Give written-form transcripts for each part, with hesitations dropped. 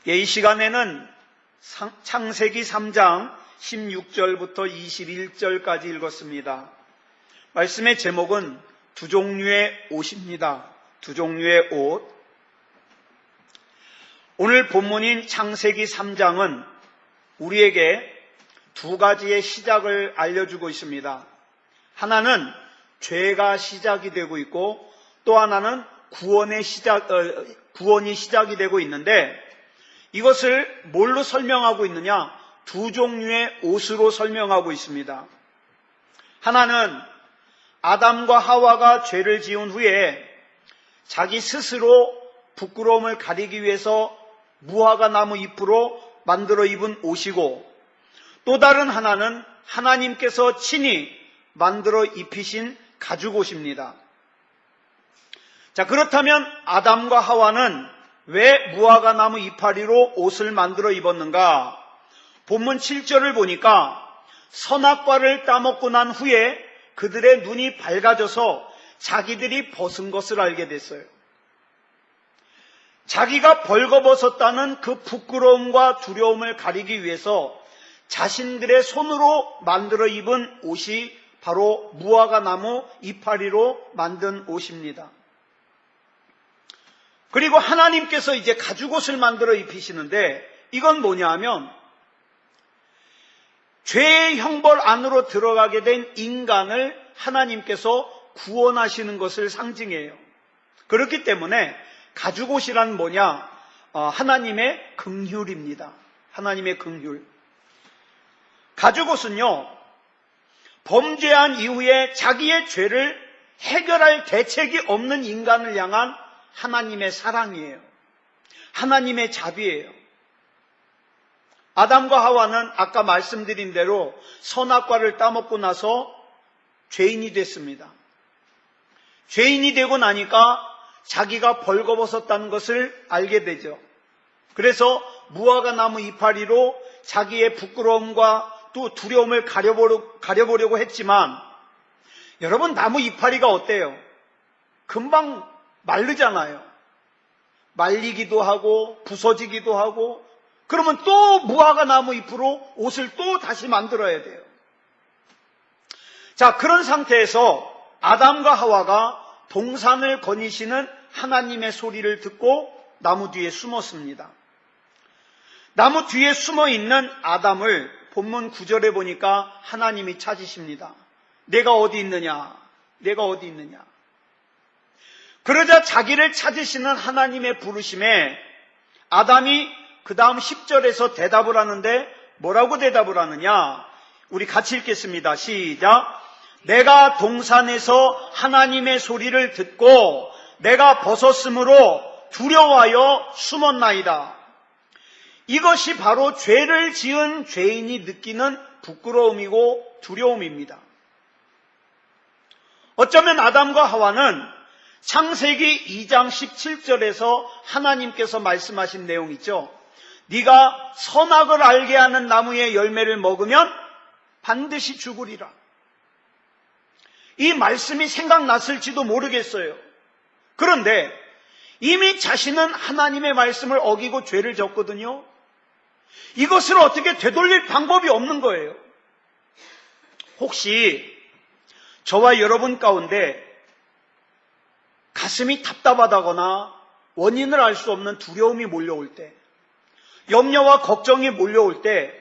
이 시간에는 창세기 3장 16절부터 21절까지 읽었습니다. 말씀의 제목은 두 종류의 옷입니다. 두 종류의 옷. 오늘 본문인 창세기 3장은 우리에게 두 가지의 시작을 알려주고 있습니다. 하나는 죄가 시작이 되고 있고 또 하나는 구원이 시작이 되고 있는데 이것을 뭘로 설명하고 있느냐? 두 종류의 옷으로 설명하고 있습니다. 하나는 아담과 하와가 죄를 지은 후에 자기 스스로 부끄러움을 가리기 위해서 무화과 나무 잎으로 만들어 입은 옷이고 또 다른 하나는 하나님께서 친히 만들어 입히신 가죽옷입니다. 자, 그렇다면 아담과 하와는 왜 무화과 나무 이파리로 옷을 만들어 입었는가? 본문 7절을 보니까 선악과를 따먹고 난 후에 그들의 눈이 밝아져서 자기들이 벗은 것을 알게 됐어요. 자기가 벌거벗었다는 그 부끄러움과 두려움을 가리기 위해서 자신들의 손으로 만들어 입은 옷이 바로 무화과 나무 이파리로 만든 옷입니다. 그리고 하나님께서 이제 가죽옷을 만들어 입히시는데 이건 뭐냐 하면 죄의 형벌 안으로 들어가게 된 인간을 하나님께서 구원하시는 것을 상징해요. 그렇기 때문에 가죽옷이란 뭐냐? 하나님의 긍휼입니다. 하나님의 긍휼. 가죽옷은요, 범죄한 이후에 자기의 죄를 해결할 대책이 없는 인간을 향한 하나님의 사랑이에요. 하나님의 자비예요. 아담과 하와는 아까 말씀드린 대로 선악과를 따먹고 나서 죄인이 됐습니다. 죄인이 되고 나니까 자기가 벌거벗었다는 것을 알게 되죠. 그래서 무화과 나무 이파리로 자기의 부끄러움과 또 두려움을 가려보려고 했지만 여러분, 나무 이파리가 어때요? 금방 마르잖아요. 말리기도 하고 부서지기도 하고 그러면 또 무화과 나무 잎으로 옷을 또 다시 만들어야 돼요. 자, 그런 상태에서 아담과 하와가 동산을 거니시는 하나님의 소리를 듣고 나무 뒤에 숨었습니다. 나무 뒤에 숨어 있는 아담을 본문 9절에 보니까 하나님이 찾으십니다. 내가 어디 있느냐? 내가 어디 있느냐? 그러자 자기를 찾으시는 하나님의 부르심에 아담이 그 다음 10절에서 대답을 하는데 뭐라고 대답을 하느냐? 우리 같이 읽겠습니다. 시작. 내가 동산에서 하나님의 소리를 듣고 내가 벗었으므로 두려워하여 숨었나이다. 이것이 바로 죄를 지은 죄인이 느끼는 부끄러움이고 두려움입니다. 어쩌면 아담과 하와는 창세기 2장 17절에서 하나님께서 말씀하신 내용 있죠. 네가 선악을 알게 하는 나무의 열매를 먹으면 반드시 죽으리라. 이 말씀이 생각났을지도 모르겠어요. 그런데 이미 자신은 하나님의 말씀을 어기고 죄를 졌거든요. 이것을 어떻게 되돌릴 방법이 없는 거예요. 혹시 저와 여러분 가운데 가슴이 답답하다거나 원인을 알 수 없는 두려움이 몰려올 때, 염려와 걱정이 몰려올 때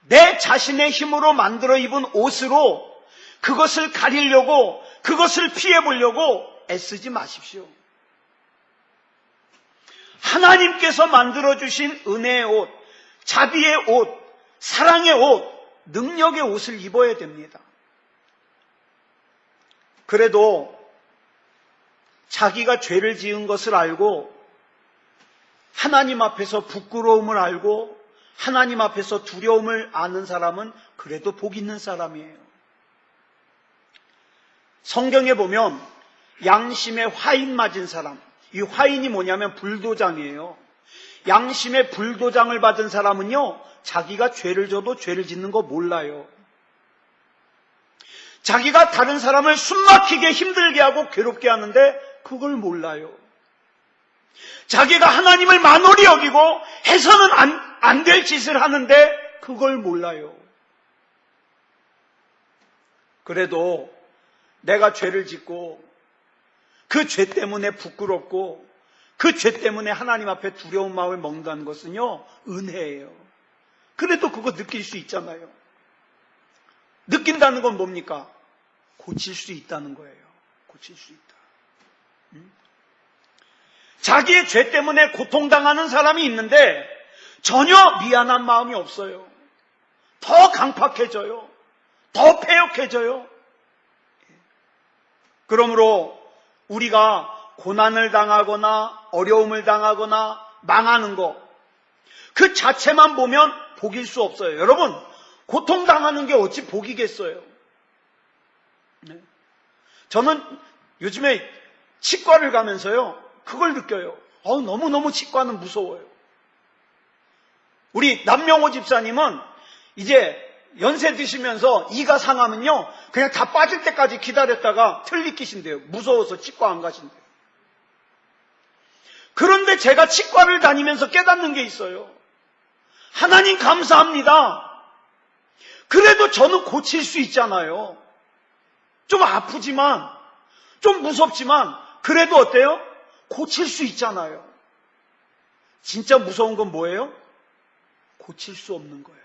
내 자신의 힘으로 만들어 입은 옷으로 그것을 가리려고, 그것을 피해보려고 애쓰지 마십시오. 하나님께서 만들어주신 은혜의 옷, 자비의 옷, 사랑의 옷, 능력의 옷을 입어야 됩니다. 그래도 자기가 죄를 지은 것을 알고 하나님 앞에서 부끄러움을 알고 하나님 앞에서 두려움을 아는 사람은 그래도 복 있는 사람이에요. 성경에 보면 양심에 화인 맞은 사람, 이 화인이 뭐냐면 불도장이에요. 양심의 불도장을 받은 사람은요, 자기가 죄를 져도 죄를 짓는 거 몰라요. 자기가 다른 사람을 숨막히게 힘들게 하고 괴롭게 하는데 그걸 몰라요. 자기가 하나님을 만홀히 여기고 해서는 안 될 짓을 하는데 그걸 몰라요. 그래도 내가 죄를 짓고 그 죄 때문에 부끄럽고 그 죄 때문에 하나님 앞에 두려운 마음을 먹는다는 것은요, 은혜예요. 그래도 그거 느낄 수 있잖아요. 느낀다는 건 뭡니까? 고칠 수 있다는 거예요. 고칠 수 있다. 자기의 죄 때문에 고통당하는 사람이 있는데 전혀 미안한 마음이 없어요. 더 강팍해져요. 더 패역해져요. 그러므로 우리가 고난을 당하거나 어려움을 당하거나 망하는 것, 그 자체만 보면 복일 수 없어요. 여러분, 고통당하는 게 어찌 복이겠어요? 네. 저는 요즘에 치과를 가면서요, 그걸 느껴요. 너무너무 치과는 무서워요. 우리 남명호 집사님은 이제 연세 드시면서 이가 상하면요, 그냥 다 빠질 때까지 기다렸다가 틀리키신대요. 무서워서 치과 안 가신대요. 그런데 제가 치과를 다니면서 깨닫는 게 있어요. 하나님 감사합니다. 그래도 저는 고칠 수 있잖아요. 좀 아프지만, 좀 무섭지만, 그래도 어때요? 고칠 수 있잖아요. 진짜 무서운 건 뭐예요? 고칠 수 없는 거예요.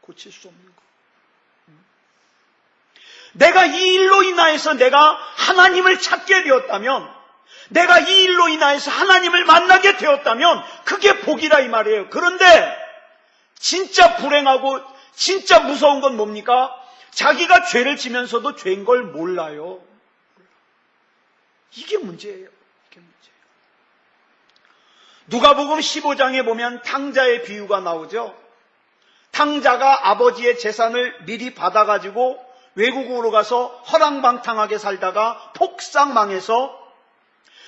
고칠 수 없는 거. 내가 이 일로 인하여서 내가 하나님을 찾게 되었다면, 내가 이 일로 인하여서 하나님을 만나게 되었다면 그게 복이라 이 말이에요. 그런데 진짜 불행하고 진짜 무서운 건 뭡니까? 자기가 죄를 지면서도 죄인 걸 몰라요. 이게 문제예요. 이게 문제예요. 누가복음 15장에 보면 탕자의 비유가 나오죠. 탕자가 아버지의 재산을 미리 받아가지고 외국으로 가서 허랑방탕하게 살다가 폭삭 망해서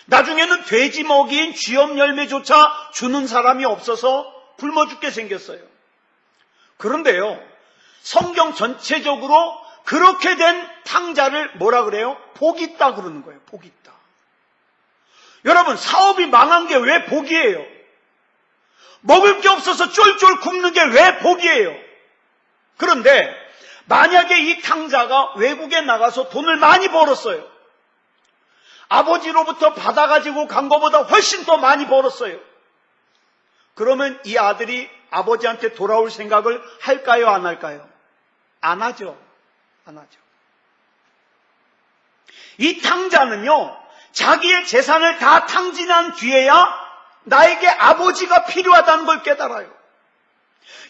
나중에는 돼지 먹이인 쥐염 열매조차 주는 사람이 없어서 굶어 죽게 생겼어요. 그런데요, 성경 전체적으로 그렇게 된 탕자를 뭐라 그래요? 복 있다 그러는 거예요. 복 있다. 여러분, 사업이 망한 게 왜 복이에요? 먹을 게 없어서 쫄쫄 굶는 게 왜 복이에요? 그런데 만약에 이 탕자가 외국에 나가서 돈을 많이 벌었어요. 아버지로부터 받아가지고 간 것보다 훨씬 더 많이 벌었어요. 그러면 이 아들이 아버지한테 돌아올 생각을 할까요? 안 할까요? 안 하죠. 안 하죠. 이 탕자는요, 자기의 재산을 다 탕진한 뒤에야 나에게 아버지가 필요하다는 걸 깨달아요.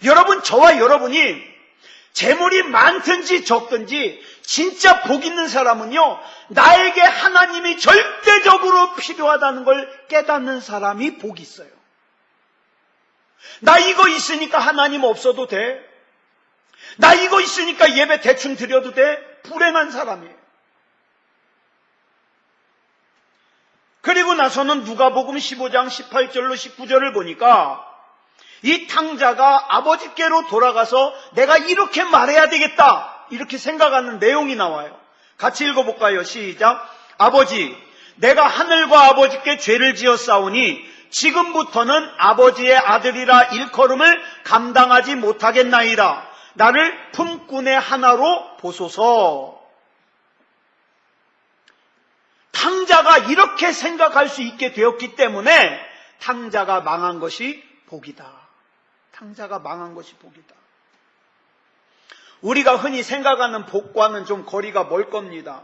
여러분, 저와 여러분이 재물이 많든지 적든지 진짜 복 있는 사람은요, 나에게 하나님이 절대적으로 필요하다는 걸 깨닫는 사람이 복이 있어요. 나 이거 있으니까 하나님 없어도 돼. 나 이거 있으니까 예배 대충 드려도 돼. 불행한 사람이에요. 그리고 나서는 누가복음 15장 18절로 19절을 보니까 이 탕자가 아버지께로 돌아가서 내가 이렇게 말해야 되겠다, 이렇게 생각하는 내용이 나와요. 같이 읽어볼까요? 시작. 아버지, 내가 하늘과 아버지께 죄를 지었사오니 지금부터는 아버지의 아들이라 일컬음을 감당하지 못하겠나이다. 나를 품꾼의 하나로 보소서. 탕자가 이렇게 생각할 수 있게 되었기 때문에 탕자가 망한 것이 복이다. 탕자가 망한 것이 복이다. 우리가 흔히 생각하는 복과는 좀 거리가 멀 겁니다.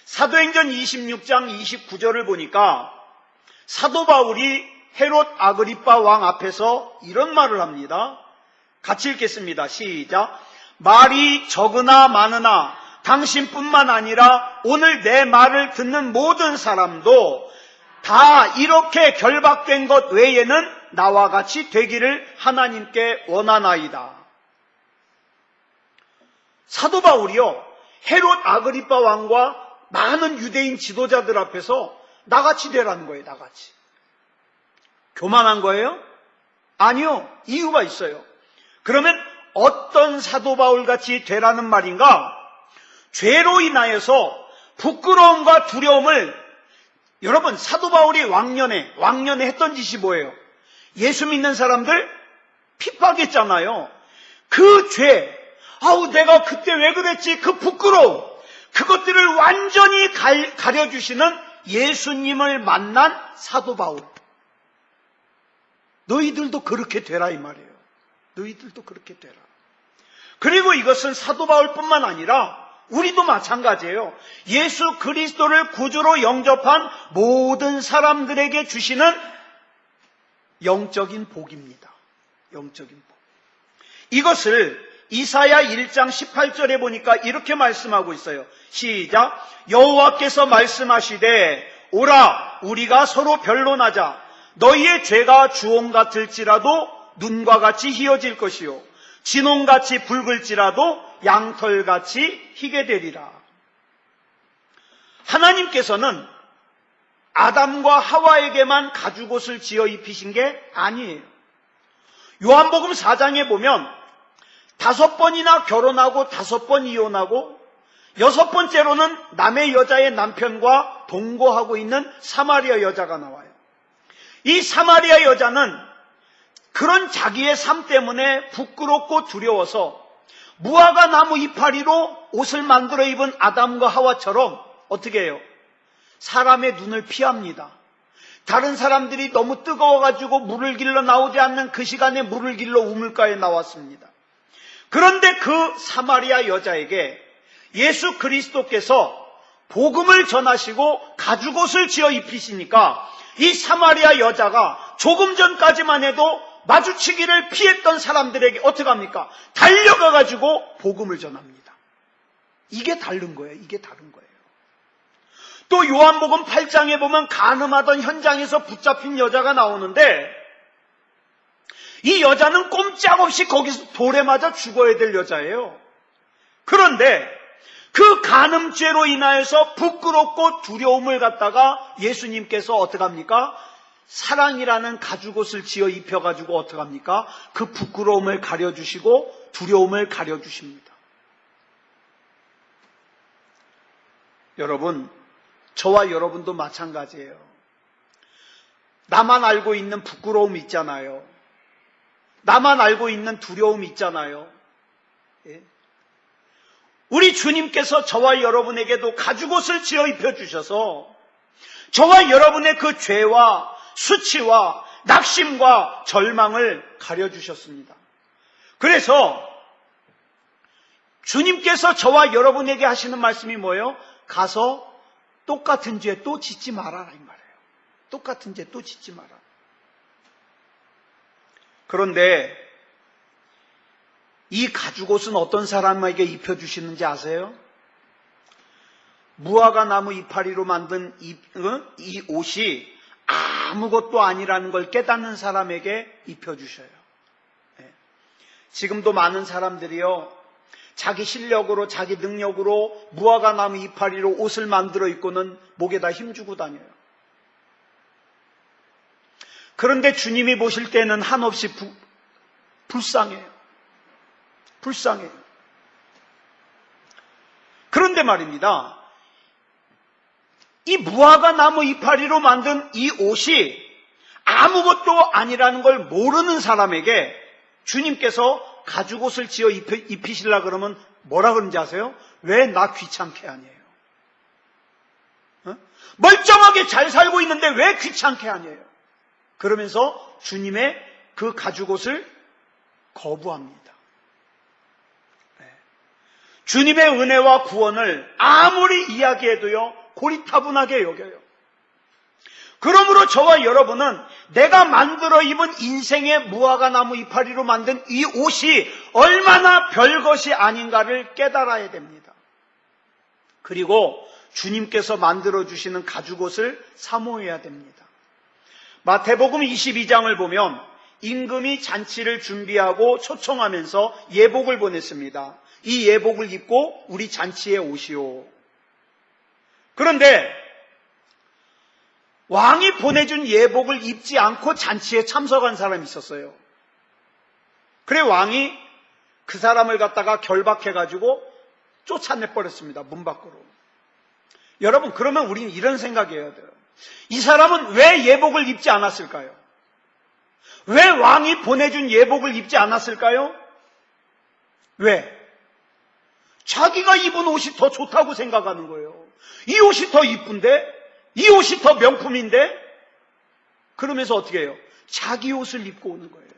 사도행전 26장 29절을 보니까 사도 바울이 헤롯 아그리빠 왕 앞에서 이런 말을 합니다. 같이 읽겠습니다. 시작. 말이 적으나 많으나 당신뿐만 아니라 오늘 내 말을 듣는 모든 사람도 다 이렇게 결박된 것 외에는 나와 같이 되기를 하나님께 원하나이다. 사도 바울이요, 헤롯 아그리빠 왕과 많은 유대인 지도자들 앞에서 나같이 되라는 거예요. 나같이. 교만한 거예요? 아니요. 이유가 있어요. 그러면 어떤 사도 바울같이 되라는 말인가? 죄로 인하여서 부끄러움과 두려움을 여러분, 사도 바울이 왕년에 했던 짓이 뭐예요? 예수 믿는 사람들 핍박했잖아요. 그 죄, 내가 그때 왜 그랬지? 그 부끄러움, 그것들을 완전히 가려주시는 예수님을 만난 사도 바울. 너희들도 그렇게 되라 이 말이에요. 너희들도 그렇게 되라. 그리고 이것은 사도 바울뿐만 아니라 우리도 마찬가지예요. 예수 그리스도를 구주로 영접한 모든 사람들에게 주시는 영적인 복입니다. 영적인 복. 이것을 이사야 1장 18절에 보니까 이렇게 말씀하고 있어요. 시작. 여호와께서 말씀하시되 오라 우리가 서로 변론하자. 너희의 죄가 주홍 같을지라도 눈과 같이 희어질 것이요 진홍같이 붉을지라도 양털같이 희게 되리라. 하나님께서는 아담과 하와에게만 가죽옷을 지어 입히신 게 아니에요. 요한복음 4장에 보면 5번이나 결혼하고 5번 이혼하고 6번째로는 남의 여자의 남편과 동거하고 있는 사마리아 여자가 나와요. 이 사마리아 여자는 그런 자기의 삶 때문에 부끄럽고 두려워서 무화과 나무 이파리로 옷을 만들어 입은 아담과 하와처럼 어떻게 해요? 사람의 눈을 피합니다. 다른 사람들이 너무 뜨거워가지고 물을 길러 나오지 않는 그 시간에 물을 길러 우물가에 나왔습니다. 그런데 그 사마리아 여자에게 예수 그리스도께서 복음을 전하시고 가죽옷을 지어 입히시니까 이 사마리아 여자가 조금 전까지만 해도 마주치기를 피했던 사람들에게 어떻게 합니까? 달려가가지고 복음을 전합니다. 이게 다른 거예요. 이게 다른 거예요. 또 요한복음 8장에 보면 간음하던 현장에서 붙잡힌 여자가 나오는데 이 여자는 꼼짝없이 거기서 돌에 맞아 죽어야 될 여자예요. 그런데 그 간음죄로 인하여서 부끄럽고 두려움을 갖다가 예수님께서 어떻게 합니까? 사랑이라는 가죽옷을 지어 입혀가지고 어떻게 합니까? 그 부끄러움을 가려주시고 두려움을 가려주십니다. 여러분, 저와 여러분도 마찬가지예요. 나만 알고 있는 부끄러움 있잖아요. 나만 알고 있는 두려움 있잖아요. 예? 우리 주님께서 저와 여러분에게도 가죽옷을 지어 입혀주셔서 저와 여러분의 그 죄와 수치와 낙심과 절망을 가려주셨습니다. 그래서 주님께서 저와 여러분에게 하시는 말씀이 뭐예요? 가서 똑같은 죄 또 짓지 말아라 이 말이에요. 똑같은 죄 또 짓지 마라. 그런데 이 가죽옷은 어떤 사람에게 입혀주시는지 아세요? 무화과 나무 이파리로 만든 이 옷이 아무것도 아니라는 걸 깨닫는 사람에게 입혀주셔요. 지금도 많은 사람들이요, 자기 실력으로 자기 능력으로 무화과 나무 이파리로 옷을 만들어 입고는 목에다 힘주고 다녀요. 그런데 주님이 보실 때는 한없이 불쌍해요. 불쌍해요. 그런데 말입니다, 이 무화과 나무 이파리로 만든 이 옷이 아무것도 아니라는 걸 모르는 사람에게 주님께서 가죽옷을 지어 입히시려고 그러면 뭐라 그런지 아세요? 왜 나 귀찮게 하냐요. 멀쩡하게 잘 살고 있는데 왜 귀찮게 하냐요. 그러면서 주님의 그 가죽옷을 거부합니다. 주님의 은혜와 구원을 아무리 이야기해도요, 고리타분하게 여겨요. 그러므로 저와 여러분은 내가 만들어 입은 인생의 무화과 나무 이파리로 만든 이 옷이 얼마나 별것이 아닌가를 깨달아야 됩니다. 그리고 주님께서 만들어주시는 가죽옷을 사모해야 됩니다. 마태복음 22장을 보면 임금이 잔치를 준비하고 초청하면서 예복을 보냈습니다. 이 예복을 입고 우리 잔치에 오시오. 그런데 왕이 보내준 예복을 입지 않고 잔치에 참석한 사람이 있었어요. 그래 왕이 그 사람을 갖다가 결박해가지고 쫓아내버렸습니다. 문 밖으로. 여러분, 그러면 우리는 이런 생각이어야 돼요. 이 사람은 왜 예복을 입지 않았을까요? 왜 왕이 보내준 예복을 입지 않았을까요? 왜? 자기가 입은 옷이 더 좋다고 생각하는 거예요. 이 옷이 더 이쁜데? 이 옷이 더 명품인데? 그러면서 어떻게 해요? 자기 옷을 입고 오는 거예요.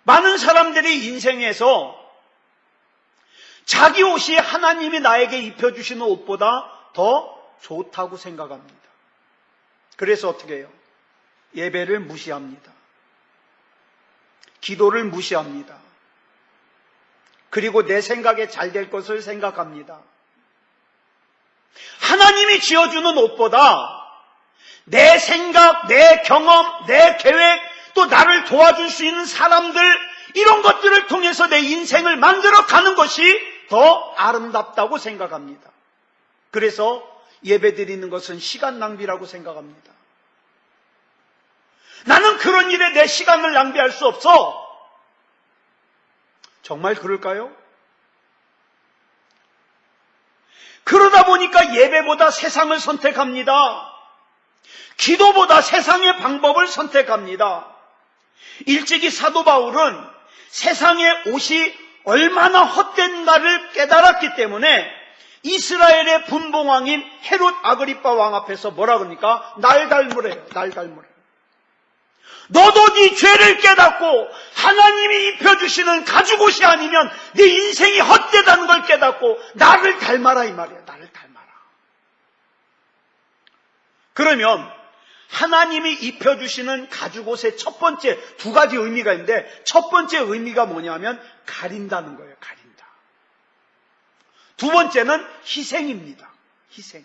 많은 사람들이 인생에서 자기 옷이 하나님이 나에게 입혀주시는 옷보다 더 좋다고 생각합니다. 그래서 어떻게 해요? 예배를 무시합니다. 기도를 무시합니다. 그리고 내 생각에 잘 될 것을 생각합니다. 하나님이 지어주는 옷보다 내 생각, 내 경험, 내 계획, 또 나를 도와줄 수 있는 사람들, 이런 것들을 통해서 내 인생을 만들어 가는 것이 더 아름답다고 생각합니다. 그래서 예배 드리는 것은 시간 낭비라고 생각합니다. 나는 그런 일에 내 시간을 낭비할 수 없어. 정말 그럴까요? 그러다 보니까 예배보다 세상을 선택합니다. 기도보다 세상의 방법을 선택합니다. 일찍이 사도 바울은 세상의 옷이 얼마나 헛된가를 깨달았기 때문에 이스라엘의 분봉왕인 헤롯 아그리빠 왕 앞에서 뭐라 그럽니까? 날 닮으래요. 날 닮으래요. 너도 네 죄를 깨닫고 하나님이 입혀주시는 가죽옷이 아니면 네 인생이 헛되다는 걸 깨닫고 나를 닮아라, 이 말이에요. 나를 닮아라. 그러면 하나님이 입혀주시는 가죽옷의 첫 번째, 두 가지 의미가 있는데, 첫 번째 의미가 뭐냐면 가린다는 거예요. 가린다. 두 번째는 희생입니다. 희생.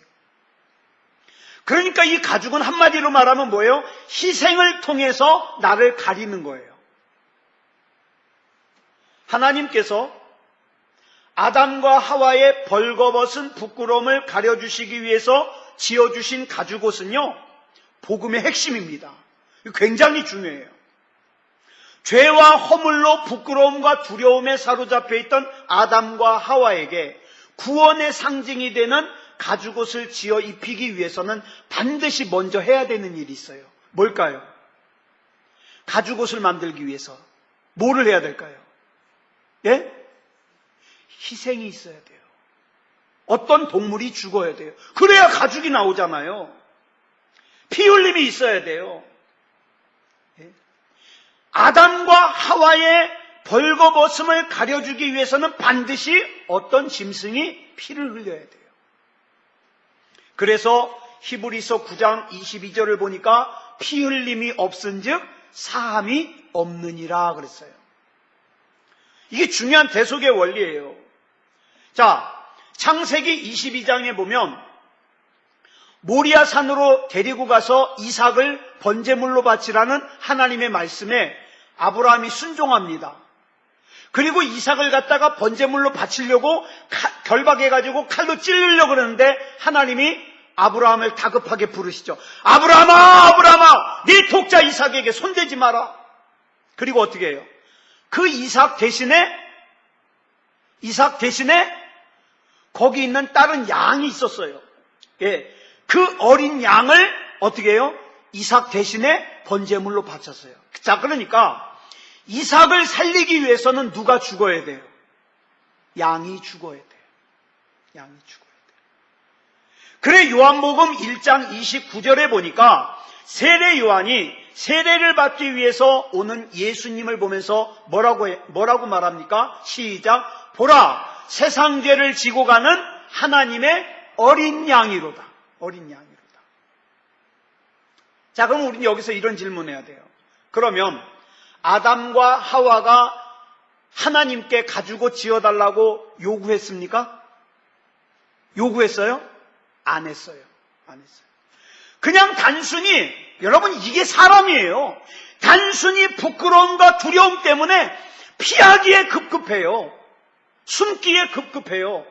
그러니까 이 가죽은 한마디로 말하면 뭐예요? 희생을 통해서 나를 가리는 거예요. 하나님께서 아담과 하와의 벌거벗은 부끄러움을 가려주시기 위해서 지어주신 가죽옷은요, 복음의 핵심입니다. 굉장히 중요해요. 죄와 허물로 부끄러움과 두려움에 사로잡혀 있던 아담과 하와에게 구원의 상징이 되는 가죽옷을 지어 입히기 위해서는 반드시 먼저 해야 되는 일이 있어요. 뭘까요? 가죽옷을 만들기 위해서 뭐를 해야 될까요? 예? 희생이 있어야 돼요. 어떤 동물이 죽어야 돼요. 그래야 가죽이 나오잖아요. 피 흘림이 있어야 돼요. 예? 아담과 하와의 벌거벗음을 가려주기 위해서는 반드시 어떤 짐승이 피를 흘려야 돼요. 그래서 히브리서 9장 22절을 보니까 피 흘림이 없은즉 사함이 없느니라 그랬어요. 이게 중요한 대속의 원리예요. 자, 창세기 22장에 보면 모리아 산으로 데리고 가서 이삭을 번제물로 바치라는 하나님의 말씀에 아브라함이 순종합니다. 그리고 이삭을 갖다가 번제물로 바치려고 결박해가지고 칼로 찌르려고 그러는데 하나님이 아브라함을 다급하게 부르시죠. 아브라함아, 아브라함아, 네 독자 이삭에게 손대지 마라. 그리고 어떻게 해요? 그 이삭 대신에 거기 있는 다른 양이 있었어요. 예, 그 어린 양을 어떻게 해요? 이삭 대신에 번제물로 바쳤어요. 자, 그러니까 이삭을 살리기 위해서는 누가 죽어야 돼요? 양이 죽어야 돼요. 양이 죽어야 돼요. 그래 요한복음 1장 29절에 보니까 세례 요한이 세례를 받기 위해서 오는 예수님을 보면서 뭐라고 말합니까? 시작. 보라, 세상 죄를 지고 가는 하나님의 어린 양이로다. 어린 양이로다. 자, 그럼 우리는 여기서 이런 질문해야 돼요. 그러면 아담과 하와가 하나님께 가죽옷 지어달라고 요구했습니까? 요구했어요? 안 했어요. 안 했어요. 그냥 단순히, 여러분 이게 사람이에요. 단순히 부끄러움과 두려움 때문에 피하기에 급급해요. 숨기에 급급해요.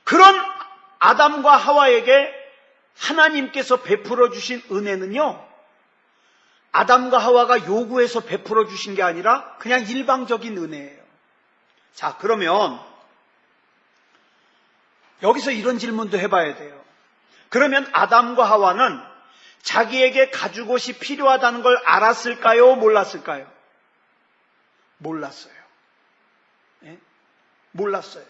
그런 아담과 하와에게 하나님께서 베풀어 주신 은혜는요, 아담과 하와가 요구해서 베풀어 주신 게 아니라 그냥 일방적인 은혜예요. 자, 그러면 여기서 이런 질문도 해봐야 돼요. 그러면 아담과 하와는 자기에게 가죽옷이 필요하다는 걸 알았을까요? 몰랐을까요? 몰랐어요. 예? 몰랐어요.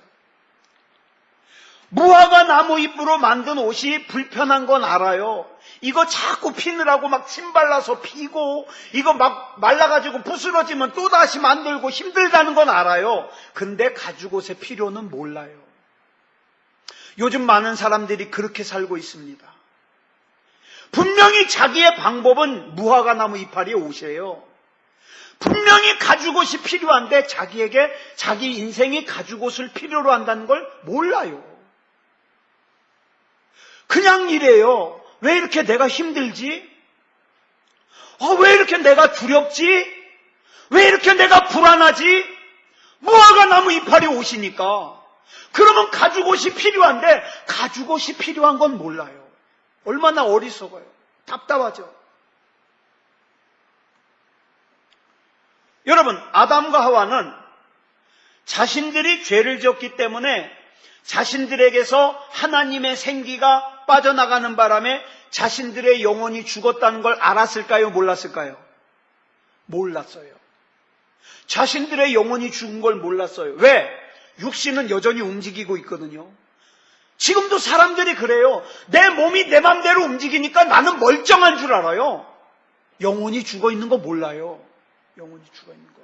무화과 나무 잎으로 만든 옷이 불편한 건 알아요. 이거 자꾸 피느라고 막 침 발라서 피고, 이거 막 말라가지고 부스러지면 또다시 만들고 힘들다는 건 알아요. 근데 가죽옷의 필요는 몰라요. 요즘 많은 사람들이 그렇게 살고 있습니다. 분명히 자기의 방법은 무화과 나무 이파리의 옷이에요. 분명히 가죽옷이 필요한데 자기에게 자기 인생이 가죽옷을 필요로 한다는 걸 몰라요. 그냥 이래요. 왜 이렇게 내가 힘들지? 왜 이렇게 내가 두렵지? 왜 이렇게 내가 불안하지? 무화과 나무 이파리 옷이니까. 그러면 가죽옷이 필요한데 가죽옷이 필요한 건 몰라요. 얼마나 어리석어요. 답답하죠. 여러분, 아담과 하와는 자신들이 죄를 지었기 때문에 자신들에게서 하나님의 생기가 빠져나가는 바람에 자신들의 영혼이 죽었다는 걸 알았을까요? 몰랐을까요? 몰랐어요. 자신들의 영혼이 죽은 걸 몰랐어요. 왜? 육신은 여전히 움직이고 있거든요. 지금도 사람들이 그래요. 내 몸이 내 맘대로 움직이니까 나는 멀쩡한 줄 알아요. 영혼이 죽어 있는 거 몰라요. 영혼이 죽어 있는 거.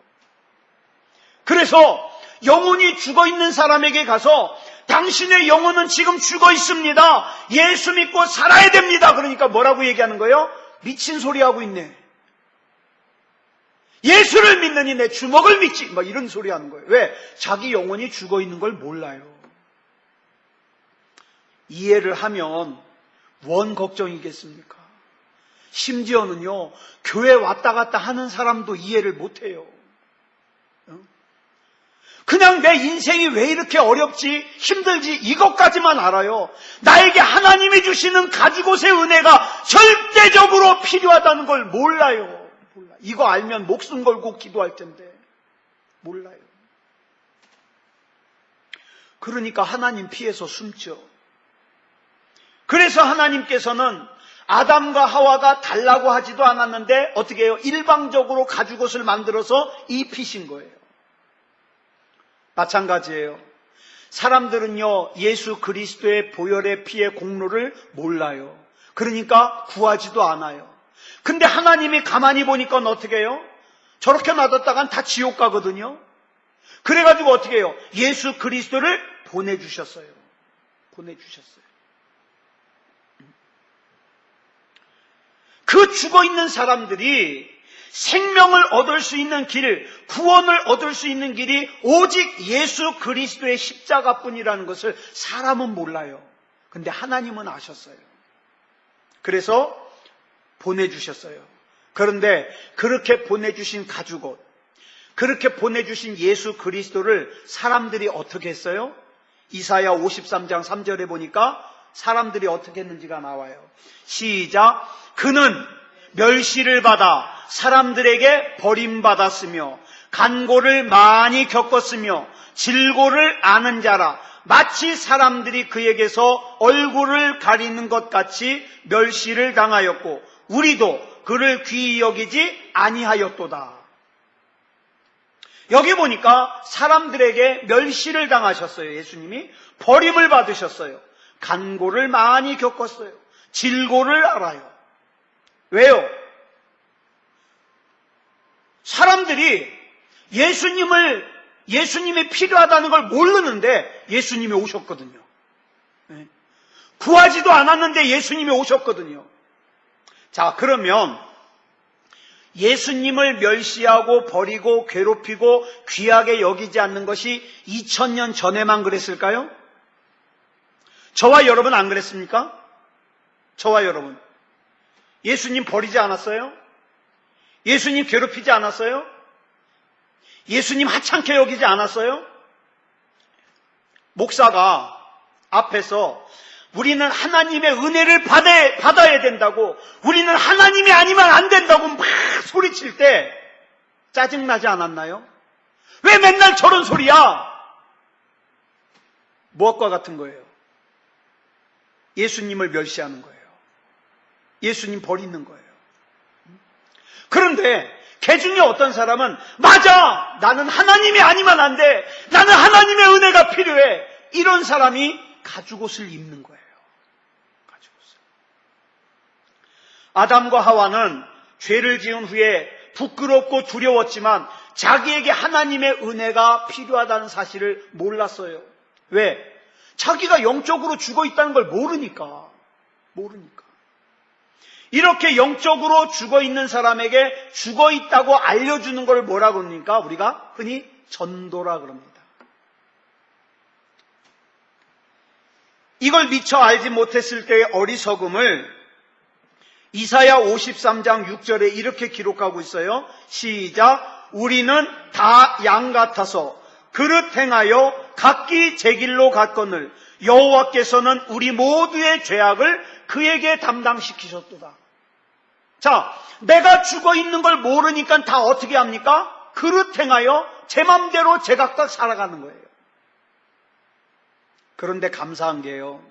그래서 영혼이 죽어 있는 사람에게 가서 당신의 영혼은 지금 죽어 있습니다. 예수 믿고 살아야 됩니다. 그러니까 뭐라고 얘기하는 거예요? 미친 소리 하고 있네. 예수를 믿느니 내 주먹을 믿지. 막 이런 소리 하는 거예요. 왜? 자기 영혼이 죽어 있는 걸 몰라요. 이해를 하면 뭔 걱정이겠습니까? 심지어는요, 교회 왔다 갔다 하는 사람도 이해를 못해요. 그냥 내 인생이 왜 이렇게 어렵지, 힘들지, 이것까지만 알아요. 나에게 하나님이 주시는 가죽옷의 은혜가 절대적으로 필요하다는 걸 몰라요. 이거 알면 목숨 걸고 기도할 텐데 몰라요. 그러니까 하나님 피해서 숨죠. 그래서 하나님께서는 아담과 하와가 달라고 하지도 않았는데 어떻게 해요? 일방적으로 가죽옷을 만들어서 입히신 거예요. 마찬가지예요. 사람들은요, 예수 그리스도의 보혈의 피의 공로를 몰라요. 그러니까 구하지도 않아요. 근데 하나님이 가만히 보니까 어떻게 해요? 저렇게 놔뒀다간 다 지옥 가거든요. 그래가지고 어떻게 해요? 예수 그리스도를 보내주셨어요. 보내주셨어요. 그 죽어있는 사람들이 생명을 얻을 수 있는 길, 구원을 얻을 수 있는 길이 오직 예수 그리스도의 십자가뿐이라는 것을 사람은 몰라요. 근데 하나님은 아셨어요. 그래서 보내주셨어요. 그런데 그렇게 보내주신 가죽옷, 그렇게 보내주신 예수 그리스도를 사람들이 어떻게 했어요? 이사야 53장 3절에 보니까 사람들이 어떻게 했는지가 나와요. 시작. 그는 멸시를 받아 사람들에게 버림받았으며 간고를 많이 겪었으며 질고를 아는 자라. 마치 사람들이 그에게서 얼굴을 가리는 것 같이 멸시를 당하였고 우리도 그를 귀히 여기지 아니하였도다. 여기 보니까 사람들에게 멸시를 당하셨어요. 예수님이 버림을 받으셨어요. 간고를 많이 겪었어요. 질고를 알아요. 왜요? 사람들이 예수님이 필요하다는 걸 모르는데 예수님이 오셨거든요. 구하지도 않았는데 예수님이 오셨거든요. 자, 그러면 예수님을 멸시하고 버리고 괴롭히고 귀하게 여기지 않는 것이 2000년 전에만 그랬을까요? 저와 여러분 안 그랬습니까? 저와 여러분. 예수님 버리지 않았어요? 예수님 괴롭히지 않았어요? 예수님 하찮게 여기지 않았어요? 목사가 앞에서 우리는 하나님의 은혜를 받아야 된다고, 우리는 하나님이 아니면 안 된다고 막 소리칠 때 짜증나지 않았나요? 왜 맨날 저런 소리야? 무엇과 같은 거예요? 예수님을 멸시하는 거예요. 예수님 버리는 거예요. 그런데 개 중에 어떤 사람은 맞아! 나는 하나님이 아니면 안 돼! 나는 하나님의 은혜가 필요해! 이런 사람이 가죽옷을 입는 거예요. 가죽옷을. 아담과 하와는 죄를 지은 후에 부끄럽고 두려웠지만 자기에게 하나님의 은혜가 필요하다는 사실을 몰랐어요. 왜? 자기가 영적으로 죽어 있다는 걸 모르니까. 이렇게 영적으로 죽어 있는 사람에게 죽어 있다고 알려주는 걸 뭐라 그럽니까? 우리가 흔히 전도라 그럽니다. 이걸 미처 알지 못했을 때의 어리석음을 이사야 53장 6절에 이렇게 기록하고 있어요. 시작. 우리는 다 양 같아서 그릇 행하여 각기 제 길로 갔거늘 여호와께서는 우리 모두의 죄악을 그에게 담당시키셨도다. 자, 내가 죽어 있는 걸 모르니까 다 어떻게 합니까? 그릇 행하여 제 맘대로 제각각 살아가는 거예요. 그런데 감사한 게요,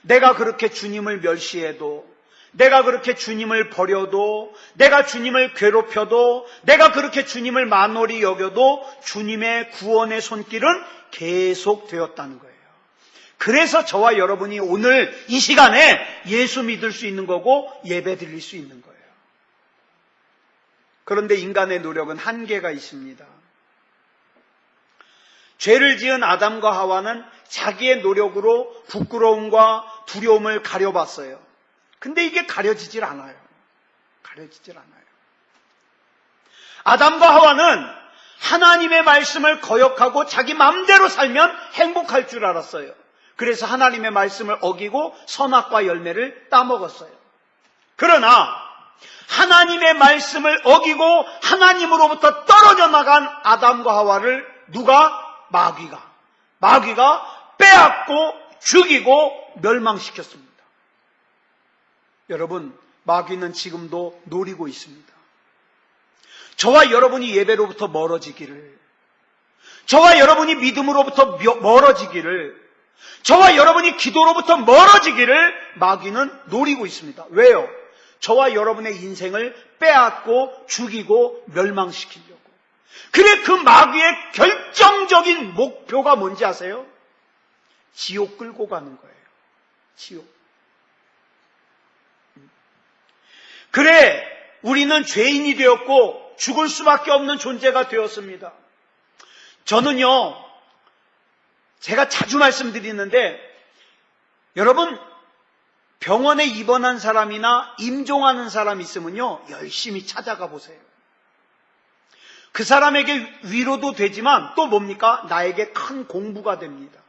내가 그렇게 주님을 멸시해도, 내가 그렇게 주님을 버려도, 내가 주님을 괴롭혀도, 내가 그렇게 주님을 만홀히 여겨도 주님의 구원의 손길은 계속되었다는 거예요. 그래서 저와 여러분이 오늘 이 시간에 예수 믿을 수 있는 거고 예배 드릴 수 있는 거예요. 그런데 인간의 노력은 한계가 있습니다. 죄를 지은 아담과 하와는 자기의 노력으로 부끄러움과 두려움을 가려봤어요. 근데 이게 가려지질 않아요. 아담과 하와는 하나님의 말씀을 거역하고 자기 마음대로 살면 행복할 줄 알았어요. 그래서 하나님의 말씀을 어기고 선악과 열매를 따먹었어요. 그러나 하나님의 말씀을 어기고 하나님으로부터 떨어져 나간 아담과 하와를 누가? 마귀가 빼앗고 죽이고 멸망시켰습니다. 여러분, 마귀는 지금도 노리고 있습니다. 저와 여러분이 예배로부터 멀어지기를, 저와 여러분이 믿음으로부터 멀어지기를, 저와 여러분이 기도로부터 멀어지기를 마귀는 노리고 있습니다. 왜요? 저와 여러분의 인생을 빼앗고 죽이고 멸망시키려고. 그래, 그 마귀의 결정적인 목표가 뭔지 아세요? 지옥 끌고 가는 거예요. 지옥. 그래, 우리는 죄인이 되었고 죽을 수밖에 없는 존재가 되었습니다. 저는요, 제가 자주 말씀드리는데, 여러분, 병원에 입원한 사람이나 임종하는 사람 있으면요, 열심히 찾아가 보세요. 그 사람에게 위로도 되지만 또 뭡니까? 나에게 큰 공부가 됩니다.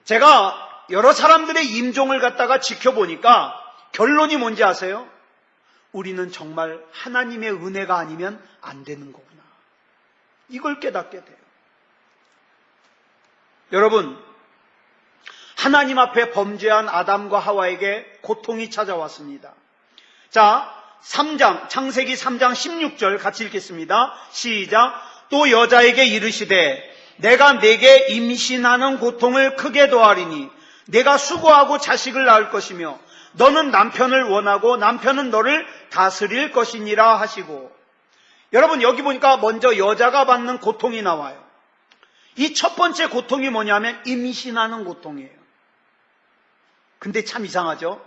제가 여러 사람들의 임종을 갖다가 지켜보니까 결론이 뭔지 아세요? 우리는 정말 하나님의 은혜가 아니면 안 되는 거구나. 이걸 깨닫게 돼요. 여러분, 하나님 앞에 범죄한 아담과 하와에게 고통이 찾아왔습니다. 자, 창세기 3장 16절 같이 읽겠습니다. 시작. 또 여자에게 이르시되 내가 네게 임신하는 고통을 크게 더하리니 내가 수고하고 자식을 낳을 것이며 너는 남편을 원하고 남편은 너를 다스릴 것이니라 하시고. 여러분, 여기 보니까 먼저 여자가 받는 고통이 나와요. 이 첫 번째 고통이 뭐냐면 임신하는 고통이에요. 근데 참 이상하죠?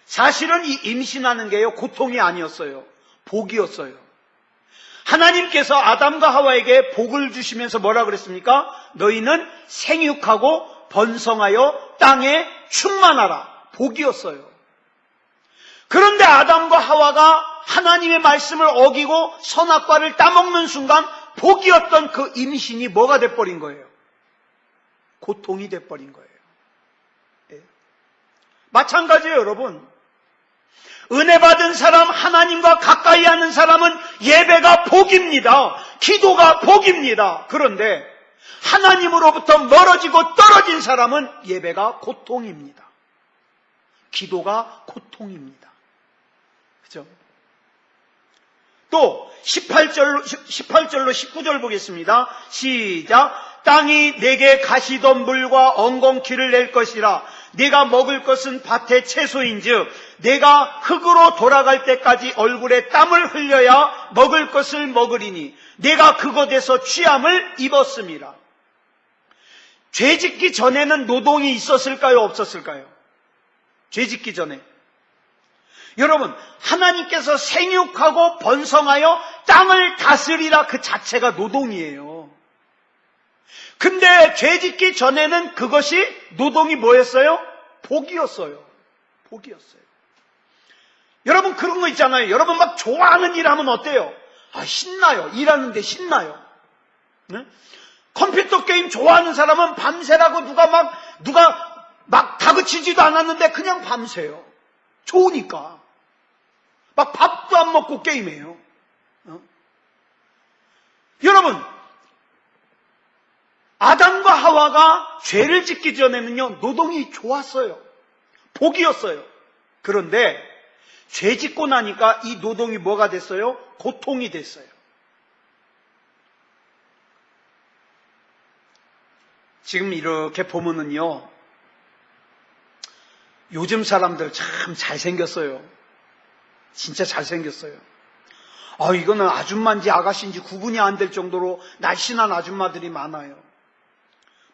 사실은 이 임신하는 게요, 고통이 아니었어요. 복이었어요. 하나님께서 아담과 하와에게 복을 주시면서 뭐라 그랬습니까? 너희는 생육하고 번성하여 땅에 충만하라. 복이었어요. 그런데 아담과 하와가 하나님의 말씀을 어기고 선악과를 따먹는 순간 복이었던 그 임신이 뭐가 돼버린 거예요? 고통이 돼버린 거예요. 예. 마찬가지예요, 여러분. 은혜 받은 사람, 하나님과 가까이 하는 사람은 예배가 복입니다. 기도가 복입니다. 그런데 하나님으로부터 멀어지고 떨어진 사람은 예배가 고통입니다. 기도가 고통입니다. 그죠? 또 18절로 19절 보겠습니다. 시작. 땅이 내게 가시덤불과 엉겅퀴를 낼 것이라. 네가 먹을 것은 밭의 채소인즉 내가 흙으로 돌아갈 때까지 얼굴에 땀을 흘려야 먹을 것을 먹으리니 내가 그곳에서 취함을 입었음이라. 죄짓기 전에는 노동이 있었을까요? 없었을까요? 죄짓기 전에. 여러분, 하나님께서 생육하고 번성하여 땅을 다스리라 그 자체가 노동이에요. 근데 죄짓기 전에는 그것이 노동이 뭐였어요? 복이었어요. 복이었어요. 여러분 그런 거 있잖아요. 여러분 막 좋아하는 일 하면 어때요? 신나요. 일하는데 신나요. 네? 컴퓨터 게임 좋아하는 사람은 밤새라고 누가 막 다그치지도 않았는데 그냥 밤새요. 좋으니까. 막 밥도 안 먹고 게임해요. 여러분, 아담과 하와가 죄를 짓기 전에는요, 노동이 좋았어요. 복이었어요. 그런데 죄 짓고 나니까 이 노동이 뭐가 됐어요? 고통이 됐어요. 지금 이렇게 보면은요, 요즘 사람들 참 잘생겼어요. 진짜 잘생겼어요. 이거는 아줌마인지 아가씨인지 구분이 안 될 정도로 날씬한 아줌마들이 많아요.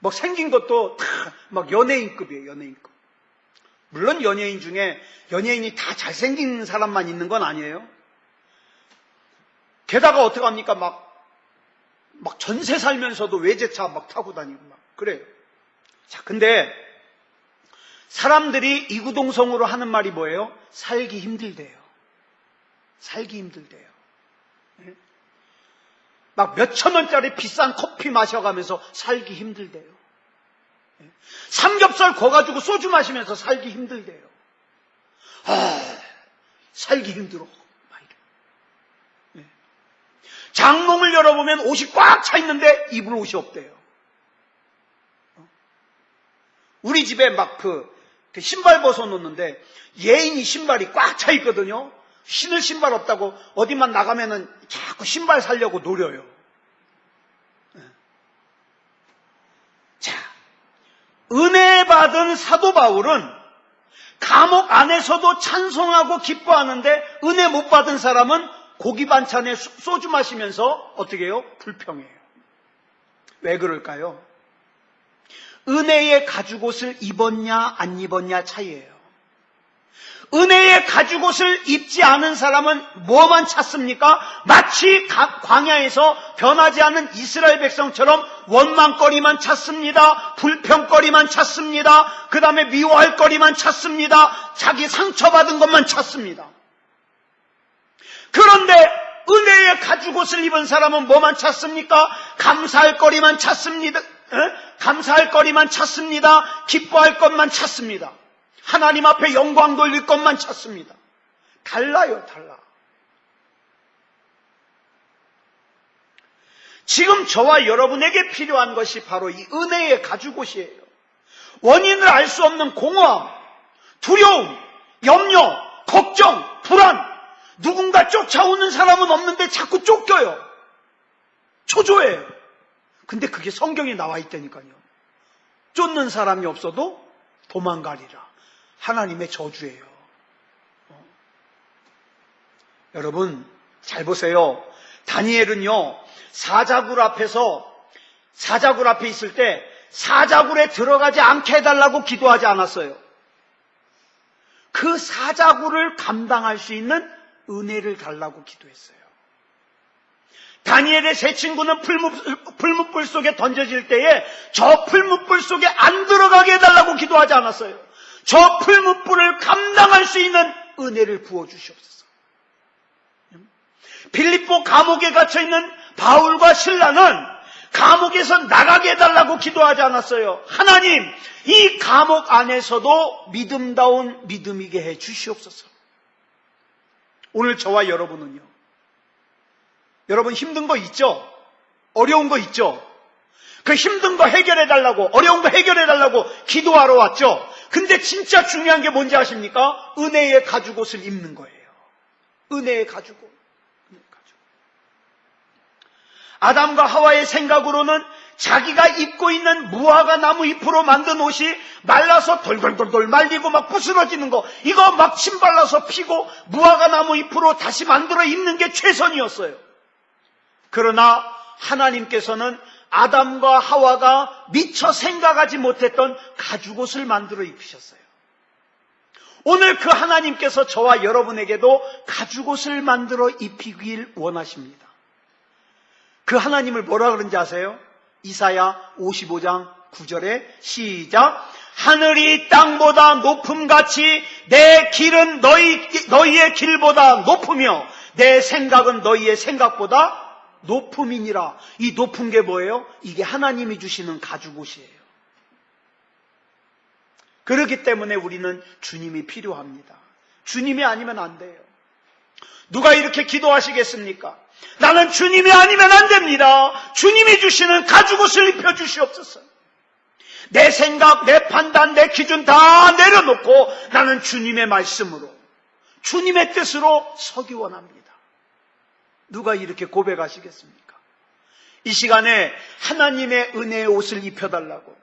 막 생긴 것도 다 막 연예인급이에요, 연예인급. 물론 연예인 중에 연예인이 다 잘생긴 사람만 있는 건 아니에요. 게다가 어떡합니까? 막 전세 살면서도 외제차 막 타고 다니고 막 그래요. 자, 근데 사람들이 이구동성으로 하는 말이 뭐예요? 살기 힘들대요. 살기 힘들대요. 막 몇천 원짜리 비싼 커피 마셔가면서 살기 힘들대요. 삼겹살 구워가지고 소주 마시면서 살기 힘들대요. 살기 힘들어. 장롱을 열어보면 옷이 꽉 차 있는데 입을 옷이 없대요. 우리 집에 막 그 신발 벗어놓는데 예인이 신발이 꽉 차 있거든요. 신을 신발 없다고 어디만 나가면은 자꾸 신발 사려고 노려요. 자, 은혜 받은 사도 바울은 감옥 안에서도 찬송하고 기뻐하는데 은혜 못 받은 사람은 고기 반찬에 소주 마시면서 어떻게 해요? 불평해요. 왜 그럴까요? 은혜의 가죽옷을 입었냐 안 입었냐 차이예요. 은혜의 가죽옷을 입지 않은 사람은 뭐만 찾습니까? 마치 광야에서 변하지 않은 이스라엘 백성처럼 원망거리만 찾습니다. 불평거리만 찾습니다. 그 다음에 미워할 거리만 찾습니다. 자기 상처받은 것만 찾습니다. 그런데 은혜의 가죽옷을 입은 사람은 뭐만 찾습니까? 감사할 거리만 찾습니다. 감사할 거리만 찾습니다. 기뻐할 것만 찾습니다. 하나님 앞에 영광 돌릴 것만 찾습니다. 달라요, 달라. 지금 저와 여러분에게 필요한 것이 바로 이 은혜의 가죽옷이에요. 원인을 알 수 없는 공허함, 두려움, 염려, 걱정, 불안. 누군가 쫓아오는 사람은 없는데 자꾸 쫓겨요. 초조해요. 근데 그게 성경에 나와 있다니까요. 쫓는 사람이 없어도 도망가리라. 하나님의 저주예요. 여러분 잘 보세요. 다니엘은요, 사자굴 앞에 있을 때 사자굴에 들어가지 않게 해달라고 기도하지 않았어요. 그 사자굴을 감당할 수 있는 은혜를 달라고 기도했어요. 다니엘의 세 친구는 풀무불 속에 던져질 때에 저 풀무불 속에 안 들어가게 해달라고 기도하지 않았어요. 저 풀무불을 감당할 수 있는 은혜를 부어주시옵소서. 빌립보 감옥에 갇혀있는 바울과 실라는 감옥에서 나가게 해달라고 기도하지 않았어요. 하나님, 이 감옥 안에서도 믿음다운 믿음이게 해 주시옵소서. 오늘 저와 여러분은요, 여러분 힘든 거 있죠? 어려운 거 있죠? 그 힘든 거 해결해달라고, 어려운 거 해결해달라고 기도하러 왔죠? 근데 진짜 중요한 게 뭔지 아십니까? 은혜의 가죽옷을 입는 거예요. 은혜의 가죽옷. 아담과 하와의 생각으로는 자기가 입고 있는 무화과 나무 잎으로 만든 옷이 말라서 돌돌돌돌 말리고 막 부스러지는 거, 이거 막 침 발라서 피고 무화과 나무 잎으로 다시 만들어 입는 게 최선이었어요. 그러나 하나님께서는 아담과 하와가 미처 생각하지 못했던 가죽옷을 만들어 입히셨어요. 오늘 그 하나님께서 저와 여러분에게도 가죽옷을 만들어 입히길 원하십니다. 그 하나님을 뭐라 그런지 아세요? 이사야 55장 9절에 시작. 하늘이 땅보다 높음같이 내 길은 너희의 길보다 높으며 내 생각은 너희의 생각보다 높음이니라. 이 높은 게 뭐예요? 이게 하나님이 주시는 가죽옷이에요. 그렇기 때문에 우리는 주님이 필요합니다. 주님이 아니면 안 돼요. 누가 이렇게 기도하시겠습니까? 나는 주님이 아니면 안 됩니다. 주님이 주시는 가죽옷을 입혀주시옵소서. 내 생각, 내 판단, 내 기준 다 내려놓고 나는 주님의 말씀으로, 주님의 뜻으로 서기 원합니다. 누가 이렇게 고백하시겠습니까? 이 시간에 하나님의 은혜의 옷을 입혀달라고,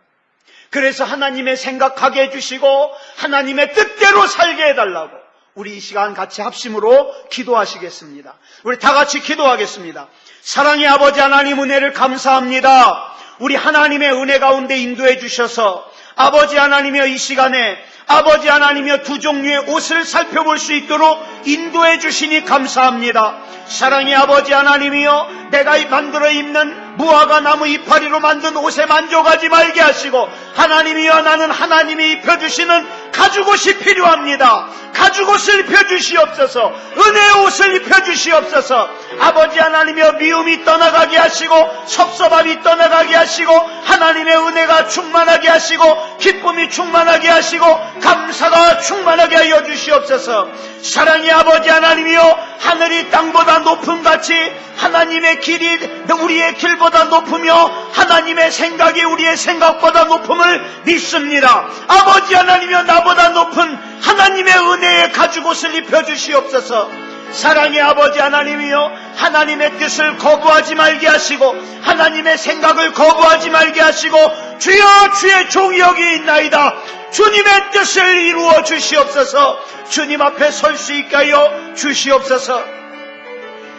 그래서 하나님의 생각하게 해주시고 하나님의 뜻대로 살게 해달라고 우리 이 시간 같이 합심으로 기도하시겠습니다. 우리 다 같이 기도하겠습니다. 사랑의 아버지 하나님, 은혜를 감사합니다. 우리 하나님의 은혜 가운데 인도해 주셔서 아버지 하나님이여, 이 시간에 아버지 하나님이여 두 종류의 옷을 살펴볼 수 있도록 인도해 주시니 감사합니다. 사랑의 아버지 하나님이여, 내가 만들어 입는 무화과 나무 이파리로 만든 옷에 만족하지 말게 하시고, 하나님이여, 나는 하나님이 입혀주시는 가죽옷이 필요합니다. 가죽옷을 입혀주시옵소서. 은혜의 옷을 입혀주시옵소서. 아버지 하나님이여, 미움이 떠나가게 하시고 섭섭함이 떠나가게 하시고 하나님의 은혜가 충만하게 하시고 기쁨이 충만하게 하시고 감사가 충만하게 하여 주시옵소서. 사랑의 아버지 하나님이여, 하늘이 땅보다 높음같이 하나님의 길이 우리의 길보다 높으며 하나님의 생각이 우리의 생각보다 높음을 믿습니다. 아버지 하나님이여, 나보다 높은 하나님의 은혜의 가죽옷을 입혀주시옵소서. 사랑의 아버지 하나님이여, 하나님의 뜻을 거부하지 말게 하시고 하나님의 생각을 거부하지 말게 하시고, 주여, 주의 종이 여기 있나이다. 주님의 뜻을 이루어 주시옵소서. 주님 앞에 설 수 있게 하여 주시옵소서.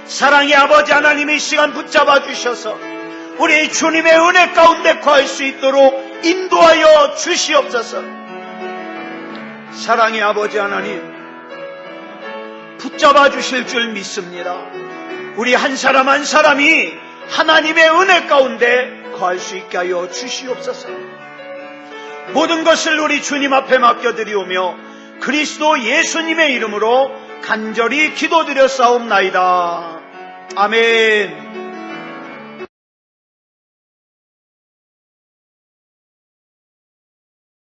사랑의 아버지 하나님, 이 시간 붙잡아 주셔서 우리 주님의 은혜 가운데 거할 수 있도록 인도하여 주시옵소서. 사랑의 아버지 하나님, 붙잡아 주실 줄 믿습니다. 우리 한 사람 한 사람이 하나님의 은혜 가운데 거할 수 있게 하여 주시옵소서. 모든 것을 우리 주님 앞에 맡겨드리오며 그리스도 예수님의 이름으로 간절히 기도드렸사옵나이다. 아멘.